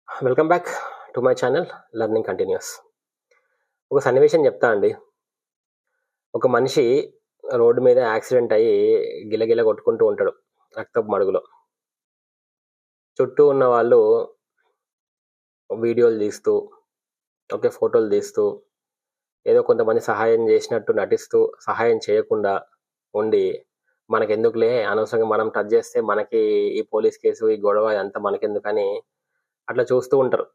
Welcome back to my channel learning continuous. ఒక సన్నివేశం చెప్తా అండి. ఒక మనిషి రోడ్డు మీద యాక్సిడెంట్ అయ్యి గిలగిల కొట్టుకుంటూ ఉంటాడు రక్తపు మడుగులో. చుట్టూ ఉన్న వాళ్ళు వీడియోలు తీస్తూ, ఫోటోలు తీస్తూ, ఏదో కొంతమంది సహాయం చేసినట్టు నటిస్తూ, సహాయం చేయకుండా ఉండి, మనకెందుకులే అనవసరంగా మనం టచ్ చేస్తే మనకి ఈ పోలీస్ కేసు, ఈ గొడవ ఇదంతా మనకెందుకని అట్లా చూస్తూ ఉంటారు.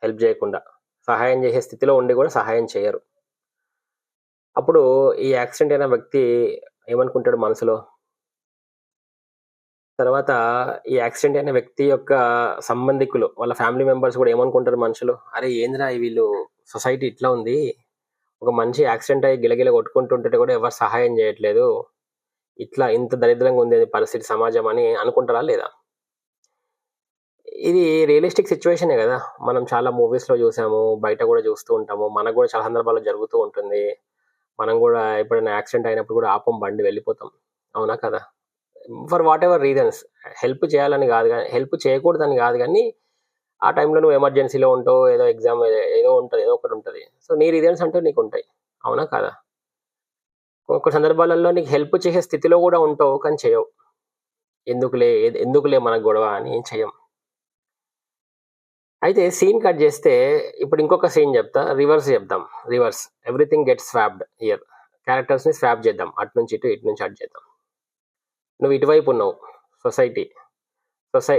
హెల్ప్ చేయకుండా, సహాయం చేసే స్థితిలో ఉండి కూడా సహాయం చేయరు. అప్పుడు ఈ యాక్సిడెంట్ అయిన వ్యక్తి ఏమనుకుంటాడు మనసులో? తర్వాత ఈ యాక్సిడెంట్ అయిన వ్యక్తి యొక్క సంబంధికులు, వాళ్ళ ఫ్యామిలీ మెంబర్స్ కూడా ఏమనుకుంటారు మనుషులు? అరే ఏంద్రా వీళ్ళు, సొసైటీ ఇట్లా ఉంది, ఒక మనిషి యాక్సిడెంట్ అయ్యి గిలగిల కొట్టుకుంటుంటే కూడా ఎవరు సహాయం చేయట్లేదు, ఇట్లా ఇంత దరిద్రంగా ఉంది పరిస్థితి సమాజం అని అనుకుంటారా లేదా? ఇది రియలిస్టిక్ సిచ్యువేషనే కదా. మనం చాలా మూవీస్లో చూసాము, బయట కూడా చూస్తూ ఉంటాము, మనకు కూడా చాలా సందర్భాల్లో జరుగుతూ ఉంటుంది. మనం కూడా ఎప్పుడైనా యాక్సిడెంట్ అయినప్పుడు కూడా ఆపం, బండి వెళ్ళిపోతాం. అవునా కదా? For what ever reasons. Help చేయాలని కాదు, కానీ హెల్ప్ చేయకూడదని కాదు, కానీ ఆ టైంలో నువ్వు ఎమర్జెన్సీలో ఉంటావు, ఏదో ఎగ్జామ్ ఏదో ఉంటుంది, ఏదో ఒకటి ఉంటుంది. సో నీ రీజన్స్ అంటూ నీకు ఉంటాయి. అవునా కదా? కొన్ని సందర్భాలలో నీకు హెల్ప్ చేసే స్థితిలో కూడా ఉంటావు, కానీ చేయవు. ఎందుకులే మనకు గొడవ అని చెయ్యం. అయితే సీన్ కట్ చేస్తే ఇప్పుడు ఇంకొక సీన్ చెప్తా, రివర్స్ చెప్దాం. Reverse, everything gets swapped here. క్యారెక్టర్స్ని స్వాప్ చేద్దాం, అటు నుంచి ఇటు నుంచి అటు చేద్దాం. నువ్వు ఇటువైపు ఉన్నావు,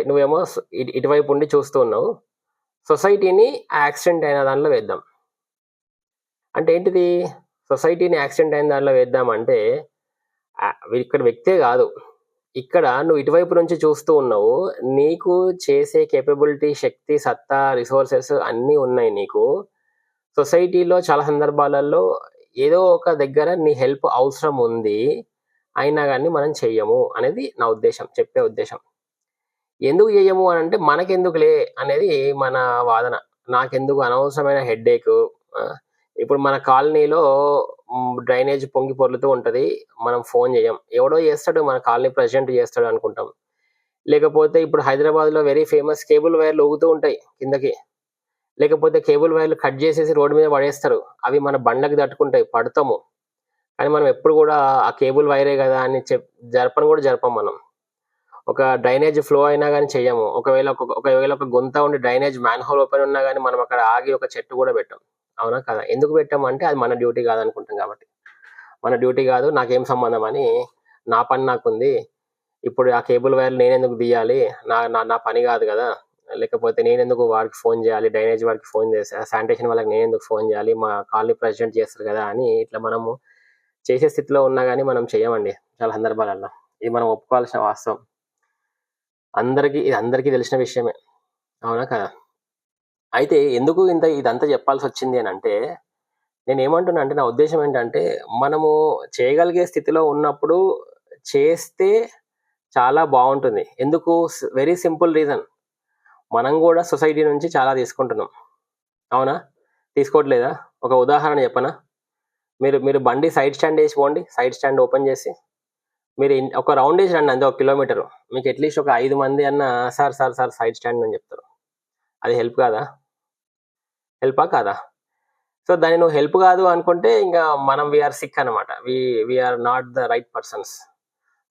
నువ్వేమో ఇటువైపు ఉండి చూస్తూ ఉన్నావు. సొసైటీని యాక్సిడెంట్ అయిన దాంట్లో వేద్దాం. అంటే ఏంటిది? సొసైటీని యాక్సిడెంట్ అయిన దాంట్లో వేద్దామంటే ఇక్కడ వ్యక్తే కాదు, ఇక్కడ నువ్వు ఇటువైపు నుంచి చూస్తూ ఉన్నావు, నీకు చేసే కేపబిలిటీ, శక్తి, సత్తా, రిసోర్సెస్ అన్నీ ఉన్నాయి నీకు. సొసైటీలో చాలా సందర్భాలలో ఏదో ఒక దగ్గర నీ హెల్ప్ అవసరం ఉంది, అయినా కానీ మనం చెయ్యము అనేది నా ఉద్దేశం, చెప్పే ఉద్దేశం. ఎందుకు చెయ్యము అని అంటే మనకెందుకులే అనేది మన వాదన. నాకెందుకు అనవసరమైన హెడ్ఏక్. ఇప్పుడు మన కాలనీలో డ్రైనేజ్ పొంగి పొర్లుతూ ఉంటుంది, మనం ఫోన్ చేయం, ఎవడో చేస్తాడు, మన కాలనీ ప్రెసిడెంట్ చేస్తాడు అనుకుంటాం. లేకపోతే ఇప్పుడు హైదరాబాద్లో వెరీ ఫేమస్ కేబుల్ వైర్లు ఊగుతూ ఉంటాయి కిందకి, లేకపోతే కేబుల్ వైర్లు కట్ చేసేసి రోడ్డు మీద పడేస్తారు, అవి మన బండ్లకి తట్టుకుంటాయి, పడతాము. కానీ మనం ఎప్పుడు కూడా ఆ కేబుల్ వైరే కదా అని జరపం మనం. ఒక డ్రైనేజ్ ఫ్లో అయినా కానీ చెయ్యము. ఒకవేళ ఒక గుంత ఉండి డ్రైనేజ్ మ్యాన్ హోల్ ఓపెన్ ఉన్నా కానీ మనం అక్కడ ఆగి ఒక చెట్టు కూడా పెట్టాం. అవునా కదా? ఎందుకు పెట్టామంటే అది మన డ్యూటీ కాదనుకుంటాం కాబట్టి. మన డ్యూటీ కాదు, నాకేం సంబంధం అని, నా పని నాకుంది, ఇప్పుడు ఆ కేబుల్ వైర్లు నేనెందుకు తీయాలి, నా పని కాదు కదా, లేకపోతే నేనెందుకు వాడికి ఫోన్ చేయాలి, డ్రైనేజ్ వాడికి ఫోన్ చేసి, శానిటేషన్ వాళ్ళకి నేనెందుకు ఫోన్ చేయాలి, మా కాలనీ ప్రెసిడెంట్ చేస్తారు కదా అని ఇట్లా మనము చేసే స్థితిలో ఉన్నా కానీ మనం చేయమండి చాలా సందర్భాలలో. ఇది మనం ఒప్పుకోవాల్సిన వాస్తవం. ఇది అందరికీ తెలిసిన విషయమే. అవునా కదా? అయితే ఎందుకు ఇదంతా చెప్పాల్సి వచ్చింది అని అంటే, నేను ఏమంటున్నా అంటే, నా ఉద్దేశం ఏంటంటే, మనము చేయగలిగే స్థితిలో ఉన్నప్పుడు చేస్తే చాలా బాగుంటుంది. ఎందుకు? వెరీ సింపుల్ రీజన్, మనం కూడా సొసైటీ నుంచి చాలా తీసుకుంటున్నాం. అవునా? తీసుకోవట్లేదా? ఒక ఉదాహరణ చెప్పనా? మీరు బండి సైడ్ స్టాండ్ వేసి పోండి, సైడ్ స్టాండ్ ఓపెన్ చేసి మీరు ఒక రౌండ్ వేసి రండి, అంతే 1 కిలోమీటరు. మీకు అట్లీస్ట్ ఒక 5 మంది అన్న సార్ సైడ్ స్టాండ్ అని చెప్తారు. అది హెల్ప్ కాదా? హెల్పా కాదా? సో దాన్ని నువ్వు హెల్ప్ కాదు అనుకుంటే ఇంకా మనం వీఆర్ సిక్ అనమాట, we're not the right persons.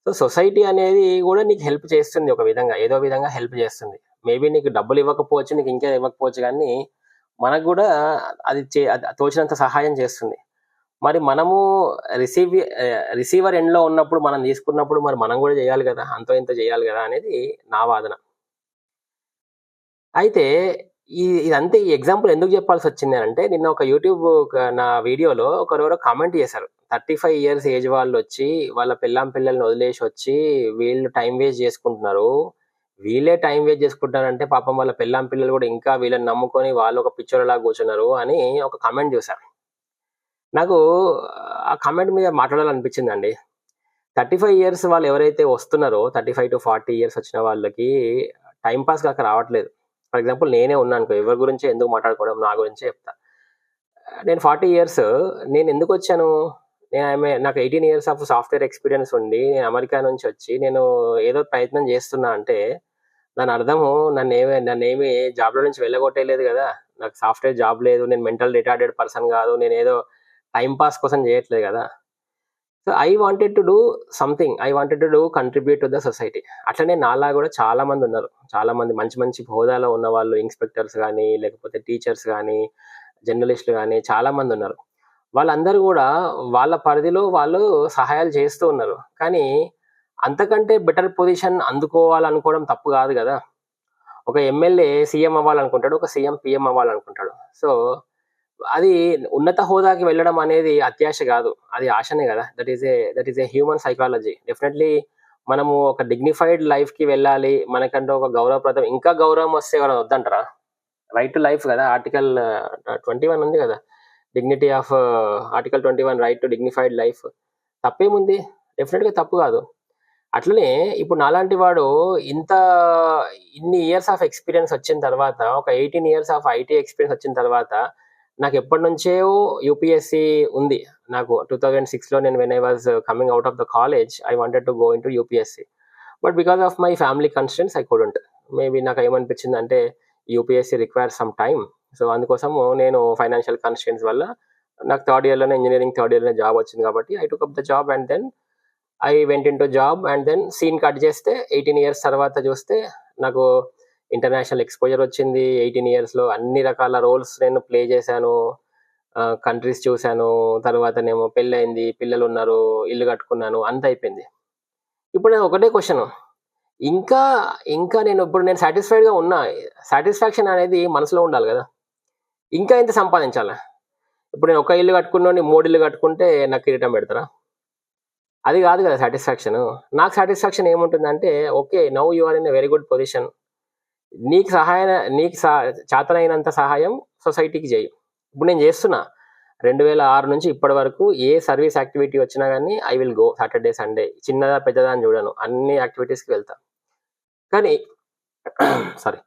So society అనేది కూడా నీకు హెల్ప్ చేస్తుంది, ఒక విధంగా, ఏదో విధంగా హెల్ప్ చేస్తుంది. మేబీ నీకు డబ్బులు ఇవ్వకపోవచ్చు, నీకు ఇంకా ఇవ్వకపోవచ్చు, కానీ మనకు కూడా అది తోచినంత సహాయం చేస్తుంది. మరి మనము రిసీవర్ ఎండ్లో ఉన్నప్పుడు, మనం తీసుకున్నప్పుడు మరి మనం కూడా చేయాలి కదా, అంతో ఇంత చేయాలి కదా అనేది నా వాదన. అయితే ఇదంతా ఈ ఎగ్జాంపుల్ ఎందుకు చెప్పాల్సి వచ్చింది అంటే, నిన్న ఒక యూట్యూబ్ నా వీడియోలో ఒకరెవరో కామెంట్ చేశారు, 35 years ఏజ్ వాళ్ళు వచ్చి వాళ్ళ పిల్లల్ని వదిలేసి వచ్చి వీళ్ళు టైం వేస్ట్ చేసుకుంటున్నారు, వీళ్ళే టైం వేస్ట్ చేసుకుంటారంటే పాపం వాళ్ళ పిల్లలు కూడా ఇంకా వీళ్ళని నమ్ముకొని వాళ్ళు ఒక పిచ్చోళ్ళలాగా కూర్చున్నారు అని ఒక కామెంట్ చూశారు. నాకు ఆ కామెంట్ మీద మాట్లాడాలనిపించిందండి. 35 years వాళ్ళు ఎవరైతే వస్తున్నారో, 35 to 40 years వచ్చిన వాళ్ళకి టైం పాస్ కాక రావట్లేదు. ఫర్ ఎగ్జాంపుల్ నేనే ఉన్నాను, ఎవరి గురించి ఎందుకు మాట్లాడుకోవడం, నా గురించే చెప్తా. నేను 40 years, నేను ఎందుకు వచ్చాను? నాకు 18 years ఆఫ్ సాఫ్ట్వేర్ ఎక్స్పీరియన్స్ ఉండి, నేను అమెరికా నుంచి వచ్చి నేను ఏదో ప్రయత్నం చేస్తున్నా అంటే దాని అర్థము నన్నేమి జాబ్‌లో నుంచి వెళ్ళగొట్టేయలేదు గదా! నాకు సాఫ్ట్‌వేర్ జాబ్ లేదు. నేను మెంటల్ రిటార్డెడ్ పర్సన్ గాదు. నేనేదో టైమ్ పాస్ కోసం జేయట్లేదు గదా! So, I wanted to do something. I wanted to do contribute to the society. అట్లనే నాలాగా గూడా చాలా మందున్నారు. చాలా మంది మంచి మంచి హోదాలో ఉన్నవాళ్ళు ఇన్స్‌పెక్టర్స్ గానీ, లేకపోతే టీచర్స్ గానీ, జర్నలిస్ట్‌లు గానీ చాలా మందున్నారు. వాళ్ళందరూ గూడా వాళ్ళ పరిధిలో వాళ్ళు సహాయాలు చేస్తూ ఉన్నారు. కానీ అంతకంటే బెటర్ పొజిషన్ అందుకోవాలనుకోవడం తప్పు గాదు గదా! ఒక ఎమ్మెల్యే సీఎం అవ్వాలనుకుంటాడు. ఒక సీఎం పీఎం అవ్వాలనుకుంటాడు. సో, అది ఉన్నత హోదాకి వెళ్ళడం అనేది అత్యాశ గాదు. అది ఆశనే గదా! That is a human psychology. Definitely మనము ఒక డిగ్నిఫైడ్ లైఫ్‌కి వెళ్ళాలి. మనకంటూ ఒక గౌరవప్రదం ఇంకా గౌరవం వస్తే ఎవరైనా వద్దంటారా? రైట్ టు లైఫ్ గదా! ఆర్టికల్ 21 ఉంది గదా! Dignity of article 21 right to dignified life. తప్పేముంది? డెఫినెట్‌గా తప్పు గాదు. అట్లనే ఇప్పుడు నాలాంటి వాడు ఇంత ఇన్ని ఇయర్స్ ఆఫ్ ఎక్స్‌పీరియన్స్ వచ్చిన తర్వాత, ఒక 18 ఇయర్స్ ఆఫ్ ఐటీ ఎక్స్‌పీరియన్స్ వచ్చిన తర్వాత, నాకెప్పటినుంచో యూపీఎస్‌సి ఉంది. నాకు 2006లో నేను when I was coming out of the college, I wanted to go into UPSC. But because of my family constraints I couldn't. Maybe నాకేమనిపించిందంటే UPSC requires some time. So, అందుకోసము నేను financial constraints వల్ల నాకు third ఇయర్‌లోనే engineering third ఇయర్‌లోనే job వచ్చింది కాబట్టి I took up the job and then I went into job and then scene cut చేస్తే 18 ఇయర్స్ తర్వాత చూస్తే నాకు ఇంటర్నేషనల్ ఎక్స్పోజర్ వచ్చింది. 18 ఇయర్స్‌లో అన్ని రకాల రోల్స్ నేను ప్లే చేశాను. కంట్రీస్ చూశాను. తర్వాతనేమో పెళ్లయింది, పిల్లలున్నారు, ఇల్లు కట్టుకున్నాను, అంతా అయిపోయింది. ఇప్పుడు నాకు ఒకటే క్వెషను. ఇంకా, ఇంకా నేను సాటిస్ఫైడ్‌గా ఉన్నా. సాటిస్ఫాక్షన్ అనేది మనసులో ఉండాలి గదా! ఇంకా ఎంత సంపాదించాలా? ఇప్పుడు నేను ఒక ఇల్లు కట్టుకున్నోడిని 3 ఇల్లు కట్టుకుంటే నాకు కిరీటం పెడతారా? అది కాదు కదా సాటిస్ఫాక్షను. నాకు సాటిస్ఫాక్షన్ ఏముంటుందంటే, okay. Now you are in a very good position. నీకు సహాయ నీకు సా చేతనైనంత సహాయం సొసైటీకి చెయ్యి. ఇప్పుడు నేను చేస్తున్నా. 2006 నుంచి ఇప్పటి వరకు ఏ సర్వీస్ యాక్టివిటీ వచ్చినా గానీ I will go Saturday, Sunday. చిన్నదా, పెద్దదా అని చూడను. అన్ని యాక్టివిటీస్‌కి వెళ్తా. కానీ సారీ.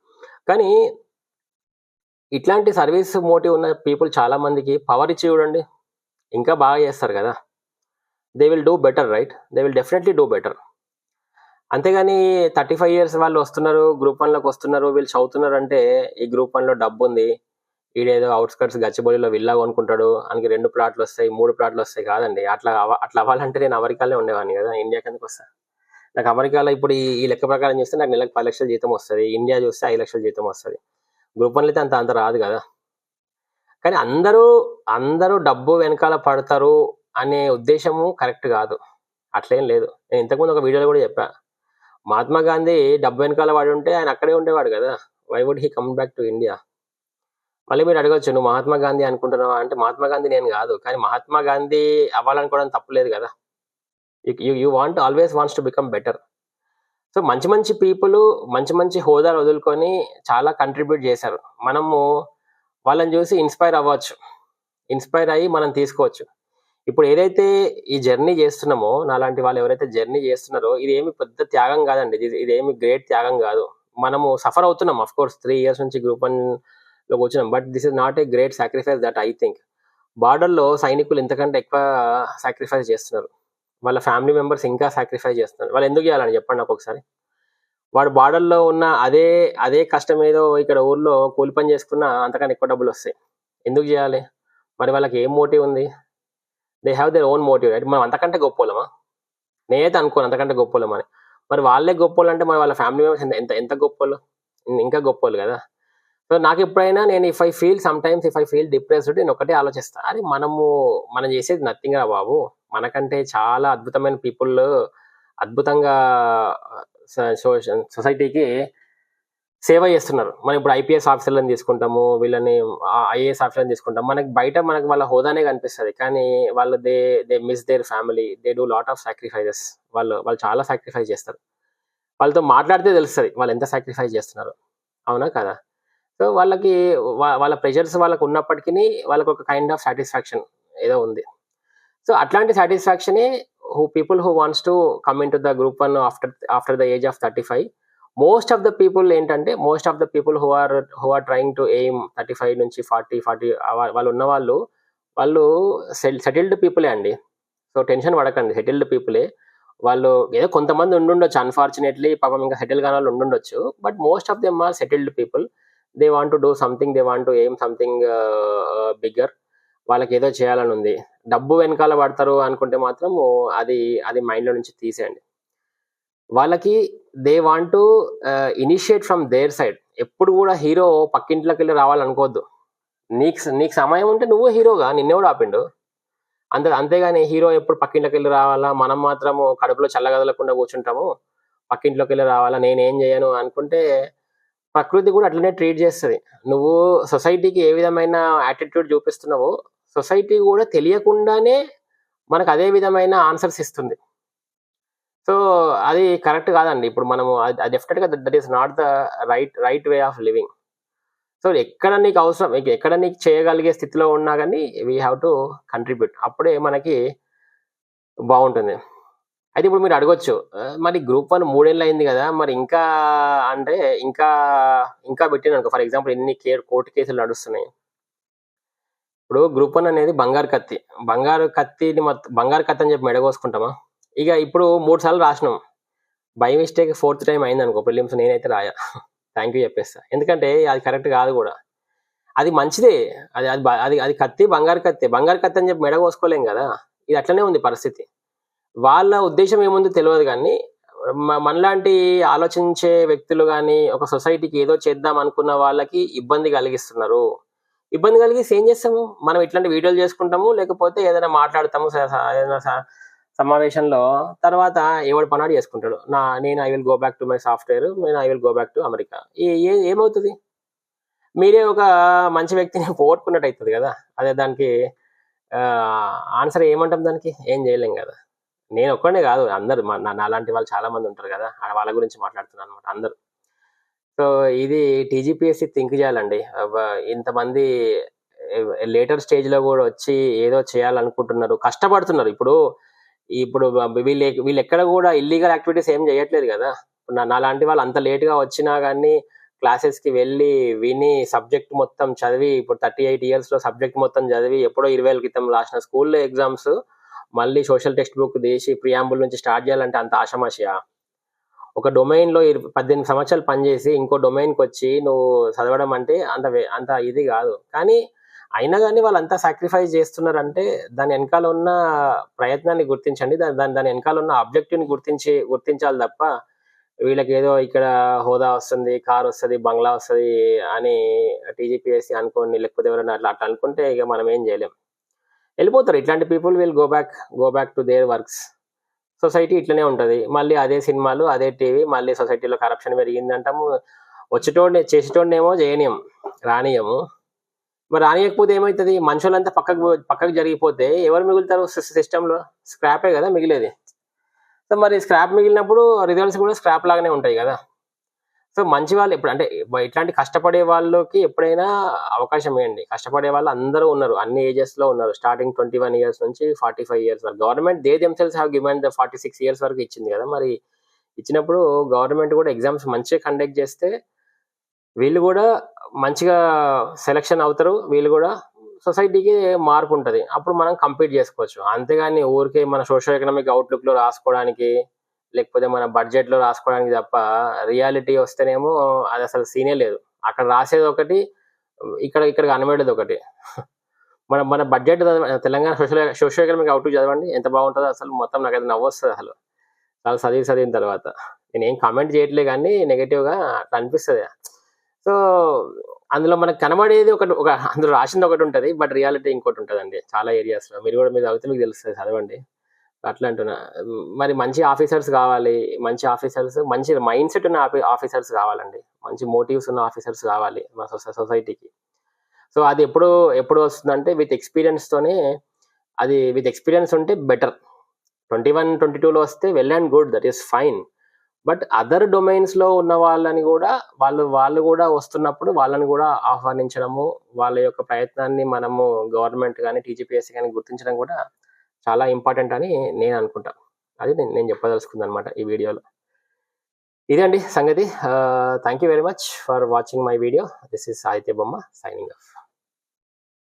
కానీ ఇట్లాంటి సర్వీస్ మోటివ్ ఉన్న పీపుల్ చాలా మందికి పవర్ ఇచ్చి చూడండి. ఇంకా బాగా చేస్తారు కదా! They will do better right? They will definitely do better. అంతేగాని 35 ఇయర్స్ వాళ్ళు వస్తున్నారు, గ్రూప్ 1లోకి వస్తున్నారు, వీళ్ళు చదువుతున్నారంటే ఈ గ్రూప్ 1లో డబ్బుంది. ఈడేదో ఔట్‌స్కర్ట్స్ గచ్చిబౌలిలో విల్లా కొనుక్కుంటాడు. ఆనికి 2 ప్లాట్‌లొస్తాయి, 3 ప్లాట్‌లొస్తాయి కాదండి. అట్లా అవ్వాలంటే నేను అమెరికాలోనే ఉండేవాడిని కదా! ఇండియాకెందుకొస్తా? నాకు అమెరికాలో ఇప్పుడు ఈ లెక్క ప్రకారం చేస్తే నాకు నెలకు 10,00,000 జీతం వస్తది. ఇండియా చూస్తే 5,00,000 జీతం వస్తది. గ్రూప్ 1లో అయితే అంత రాదు కదా! కానీ అందరూ డబ్బు వెనకాల పడతారు అనే ఉద్దేశము కరెక్ట్ కాదు. అట్లేం లేదు. నేను ఇంతకుముందు ఒక వీడియోలో కూడా చెప్పా. మహాత్మా గాంధీ డబ్బు వెనకాల పడుంటే ఆయన అక్కడే ఉండేవాడు కదా! Why would he come back to India? మళ్ళీ మీరు అడగొచ్చు, నువ్వు మహాత్మా గాంధీ అనుకుంటున్నావా అంటే, మహాత్మా గాంధీ నేను కాదు. కానీ మహాత్మా గాంధీ అవ్వాలనుకోవడం తప్పులేదు కదా! You always wants to become better. So, మంచి మంచి పీపుల్ మంచి మంచి హోదాలు వదులుకొని చాలా కంట్రిబ్యూట్ చేశారు. మనము వాళ్ళని చూసి ఇన్‌స్పైర్ అవ్వచ్చు. ఇన్‌స్పైర్ అయ్యి మనం తీసుకోవచ్చు. ఇప్పుడు ఏదైతే ఈ జర్నీ చేస్తున్నామో, నాలాంటి వాళ్ళు ఎవరైతే జర్నీ చేస్తున్నారో, ఇదేమి పెద్ద త్యాగం కాదండి. ఇదేమి గ్రేట్ త్యాగం కాదు. మనము సఫర్ అవుతున్నాం ఆఫ్‌కోర్స్ 3 ఇయర్స్ నుంచి గ్రూప్ 1లో కూర్చున్నాం. But this is not a great sacrifice that I think. బార్డర్‌లో సైనికులు ఇంతకంటే ఎక్కువ సాక్రిఫైస్ చేస్తున్నారు. వాళ్ళ ఫ్యామిలీ మెంబర్స్ ఇంకా సాక్రిఫైస్ చేస్తున్నారు. వాళ్ళు ఎందుకు చేయాలని చెప్పండి నాకొకసారి? వాడు బార్డర్‌లో ఉన్న అదే కష్టం ఏదో ఇక్కడ ఊర్లో కూలి పని చేసుకున్నా అంతకన్నా ఎక్కువ డబ్బులొస్తాయి. ఎందుకు చేయాలి? మరి వాళ్ళకి ఏం మోటివ్ ఉంది? They have their own motive right? మనం అంతకంటే గొప్పోళ్ళమా? నేనైతే అనుకోను అంతకంటే గొప్పోళ్ళమని. మరి వాళ్ళే గొప్పోళ్ళంటే మరి వాళ్ళ ఫ్యామిలీ మెంబర్స్ ఎంత ఎంత ఎంత గొప్పోళ్ళు? ఇంకా గొప్పోళ్ళు గదా! సో, నాకెప్పుడైనా నేను ఇఫ్ ఐ ఫీల్ డిప్రెస్డ్ నేను ఒకటే ఆలోచిస్తా. అరే! మనం చేసేది నథింగ్ రా బాబు. మనకంటే చాలా అద్భుతమైన పీపుల్ అద్భుతంగా సొసైటీకి సేవ చేస్తున్నారు. మనం ఇప్పుడు ఐపీఎస్ ఆఫీసర్‌లని తీసుకుంటాము. వీళ్ళని ఐఏఎస్ ఆఫీసర్‌లని తీసుకుంటాం. మనకు వాళ్ళ హోదానే కనిపిస్తది. కానీ వాళ్ళు they miss their family. They do lot of sacrifices. వాళ్ళు చాలా సాక్రిఫైస్ చేస్తారు. వాళ్ళతో మాట్లాడితే తెలుస్తది. వాళ్ళు ఎంత సాక్రిఫైస్ చేస్తున్నారో. అవునా? కాదా? సో, వాళ్ళకి వాళ్ళ ప్రెషర్స్ వాళ్ళకున్నప్పటికిని వాళ్ళకొక కైండ్ ఆఫ్ సాటిస్ఫాక్షన్ ఏదో ఉంది. సో, అట్లాంటి సాటిస్ఫాక్షనే people who wants to come into the group 1 after the age of 35. Most of the people who are trying to aim 35 నుంచి 40 వాళ్ళు సెటిల్డ్ పీపులే అండి. సో, టెన్షన్ పడకండి. సెటిల్డ్ పీపులే. వాళ్ళు ఏదో కొంతమంది ఉండుండొచ్చు అన్ఫార్చునేట్లీ, పాపం ఇంకా సెటిల్ కాని వాళ్ళు ఉండుండొచ్చు. But most of them are settled people. They want to do something, they want to aim something bigger. వాళ్ళకి ఏదో చేయాలని ఉంది. డబ్బు వెనకాల పడతారు అనుకుంటే మాత్రం అది అది మైండ్లో నుంచి తీసేయండి. వాళ్ళకి they want to initiate from their side. ఎప్పుడు కూడా హీరో పక్కింట్లోకి వెళ్ళి రావాలనుకోవద్దు. నీకు సమయం ఉంటే నువ్వు హీరోగా, నిన్నెవడు ఆపిండు? అంతేగాని హీరో ఎప్పుడు పక్కింట్లోకి వెళ్ళి రావాలా, మనం మాత్రము కడుపులో చల్లగదలకుండా కూర్చుంటాము, పక్కింట్లోకి వెళ్ళి రావాలా, నేనేం చేయను అనుకుంటే ప్రకృతి కూడా అట్లనే ట్రీట్ చేస్తుంది. నువ్వు సొసైటీకి ఏ విధమైన యాటిట్యూడ్ చూపిస్తున్నావో సొసైటీ కూడా తెలియకుండానే మనకు అదే విధమైన ఆన్సర్స్ ఇస్తుంది. సో అది కరెక్ట్ కాదండి. ఇప్పుడు మనము డెఫినెట్గా that is not the right way of living. So ఎక్కడ నీకు అవసరం, ఎక్కడ నీకు చేయగలిగే స్థితిలో ఉన్నా కానీ వీ హ్యావ్ టు కంట్రిబ్యూట్. అప్పుడే మనకి బాగుంటుంది. అయితే ఇప్పుడు మీరు అడగొచ్చు, మరి గ్రూప్ 1 3 ఏళ్ళు అయింది కదా, మరి ఇంకా అంటే ఇంకా పెట్టిన అనుకో, ఫర్ ఎగ్జాంపుల్ ఎన్ని కోర్టు కేసులు నడుస్తున్నాయి. ఇప్పుడు గ్రూప్ 1 అనేది బంగారు కత్తి అని చెప్పి మెడగోసుకుంటామా? ఇక ఇప్పుడు 3 సార్లు రాసినాం, బై మిస్టేక్ 4th టైం అయింది అనుకో ప్రిలిమ్స్, నేనైతే రాయా, థ్యాంక్ యూ చెప్పేస్తా. ఎందుకంటే అది కరెక్ట్ కాదు కూడా. అది మంచిదే, అది అది అది కత్తి బంగారు కత్తి అని చెప్పి మెడగోసుకోలేం కదా. ఇది అట్లనే ఉంది పరిస్థితి. వాళ్ళ ఉద్దేశం ఏముందో తెలియదు కానీ మనలాంటి ఆలోచించే వ్యక్తులు కానీ ఒక సొసైటీకి ఏదో చేద్దాం అనుకున్న వాళ్ళకి ఇబ్బంది కలిగిస్తున్నారు. ఇబ్బంది కలిగిస్తే ఏం చేస్తాము? మనం ఇట్లాంటి వీడియోలు చేసుకుంటాము, లేకపోతే ఏదైనా మాట్లాడతాము ఏదైనా సమావేశంలో, తర్వాత ఎవడు పనాడు చేసుకుంటాడు. నేను I will go back to my software, I will go back to America. ఏమవుతుంది? మీరే ఒక మంచి వ్యక్తిని పోగొట్టుకున్నట్టు అవుతుంది కదా. అదే దానికి ఆన్సర్ ఏమంటాం? దానికి ఏం చేయలేం కదా. నేను ఒక్కడే కాదు, అందరు నాలాంటి వాళ్ళు చాలా మంది ఉంటారు కదా, వాళ్ళ గురించి మాట్లాడుతున్నాను అనమాట అందరు. సో ఇది టీజీపీఎస్సీ థింక్ చేయాలండి. ఇంతమంది లేటర్ స్టేజ్లో కూడా వచ్చి ఏదో చేయాలనుకుంటున్నారు, కష్టపడుతున్నారు. ఇప్పుడు వీళ్ళు ఎక్కడ కూడా ఇల్లీగల్ యాక్టివిటీస్ ఏం చేయట్లేదు కదా. నాలాంటి వాళ్ళు అంత లేట్గా వచ్చినా కానీ క్లాసెస్కి వెళ్ళి విని సబ్జెక్ట్ మొత్తం చదివి, ఇప్పుడు 38 yearsలో సబ్జెక్ట్ మొత్తం చదివి ఎప్పుడో 20 ఏళ్ళ క్రితం రాసిన స్కూల్లో ఎగ్జామ్స్ మళ్ళీ సోషల్ టెక్స్ట్ బుక్ తీసి ప్రియాంబుల్ నుంచి స్టార్ట్ చేయాలంటే అంత ఆషమాషియా? ఒక డొమైన్లో 18 సంవత్సరాలు పనిచేసి ఇంకో డొమైన్కి వచ్చి నువ్వు చదవడం అంటే అంత ఇది కాదు. కానీ అయినా కానీ వాళ్ళు అంతా సాక్రిఫైస్ చేస్తున్నారంటే దాని వెనకాల ఉన్న ప్రయత్నాన్ని గుర్తించండి, దాని వెనకాల ఉన్న ఆబ్జెక్టివ్ని గుర్తించాలి తప్ప వీళ్ళకి ఏదో ఇక్కడ హోదా వస్తుంది, కార్ వస్తుంది, బంగ్లా వస్తుంది అని టీజీపీఎస్సీ అనుకోండి, లేకపోతే ఎవరైనా అట్లా అనుకుంటే ఇక మనం ఏం చేయలేం, వెళ్ళిపోతారు. ఇట్లాంటి people will go back to their works. Society ఇట్లనే ఉంటుంది. మళ్ళీ అదే సినిమాలు, అదే టీవీ, మళ్ళీ సొసైటీలో కరప్షన్ పెరిగిందంటాము. చేసేటోడేమో చేయనీయం, రానియము. మరి రానియకపోతే ఏమవుతుంది? మనుషులంతా పక్కకు జరిగిపోతే ఎవరు మిగులుతారు సిస్టంలో? స్క్రాపే కదా మిగిలేది. సో మరి స్క్రాప్ మిగిలినప్పుడు రిజల్ట్స్ కూడా స్క్రాప్ లాగానే ఉంటాయి కదా. సో మంచి వాళ్ళు ఎప్పుడు అంటే ఇట్లాంటి కష్టపడే వాళ్ళకి ఎప్పుడైనా అవకాశం ఇవ్వండి. కష్టపడే వాళ్ళు అందరూ ఉన్నారు, అన్ని ఏజెస్లో ఉన్నారు, స్టార్టింగ్ 21 years నుంచి 45 years వరకు. Government they themselves have given the 46 years వరకు ఇచ్చింది కదా. మరి ఇచ్చినప్పుడు గవర్నమెంట్ కూడా ఎగ్జామ్స్ మంచిగా కండక్ట్ చేస్తే వీళ్ళు కూడా మంచిగా సెలక్షన్ అవుతారు, వీళ్ళు కూడా సొసైటీకి మార్పు ఉంటుంది, అప్పుడు మనం కంపీట్ చేసుకోవచ్చు. అంతేగాని ఊరికే మన సోషో ఎకనామిక్ అవుట్లుక్లో రాసుకోవడానికి, లేకపోతే మన బడ్జెట్లో రాసుకోవడానికి తప్ప రియాలిటీ వస్తేనేమో అది అసలు సీనే లేదు. అక్కడ రాసేది ఒకటి, ఇక్కడ కనబడేది ఒకటి. మన budget Telangana socio economic outlook చదవండి, ఎంత బాగుంటుందో అసలు. మొత్తం నాకు అయితే నవ్వొస్తుంది అసలు చాలా చదివిన తర్వాత. నేనేం కామెంట్ చేయట్లే కానీ నెగిటివ్గా అట్లా అనిపిస్తుంది. సో అందులో మనకు కనబడేది అందులో రాసింది ఒకటి ఉంటుంది, బట్ రియాలిటీ ఇంకోటి ఉంటుందండి చాలా ఏరియాస్లో. మీరు చదివితే మీకు తెలుస్తుంది, చదవండి. అట్లా అంటున్నా. మరి మంచి ఆఫీసర్స్ కావాలి, మంచి మైండ్ సెట్ ఉన్న ఆఫీసర్స్ కావాలండి, మంచి మోటివ్స్ ఉన్న ఆఫీసర్స్ కావాలి మన సొసైటీకి. సో అది ఎప్పుడు వస్తుందంటే విత్ ఎక్స్పీరియన్స్ ఉంటే బెటర్. 21, 22లో వస్తే well and good, that is fine. But other డొమైన్స్లో ఉన్న వాళ్ళని కూడా వాళ్ళు కూడా వస్తున్నప్పుడు వాళ్ళని కూడా ఆహ్వానించడము, వాళ్ళ యొక్క ప్రయత్నాన్ని మనము గవర్నమెంట్ కానీ టీజీపీఎస్సీ కానీ గుర్తించడం కూడా చాలా ఇంపార్టెంట్ అని నేను అనుకుంటాను. అది నేను చెప్పదలుచుకుంది అనమాట ఈ వీడియోలో. ఇదే అండి సంగతి. Thank you very much for watching my video. This is సాహిత్య బొమ్మ సైనింగ్ ఆఫ్.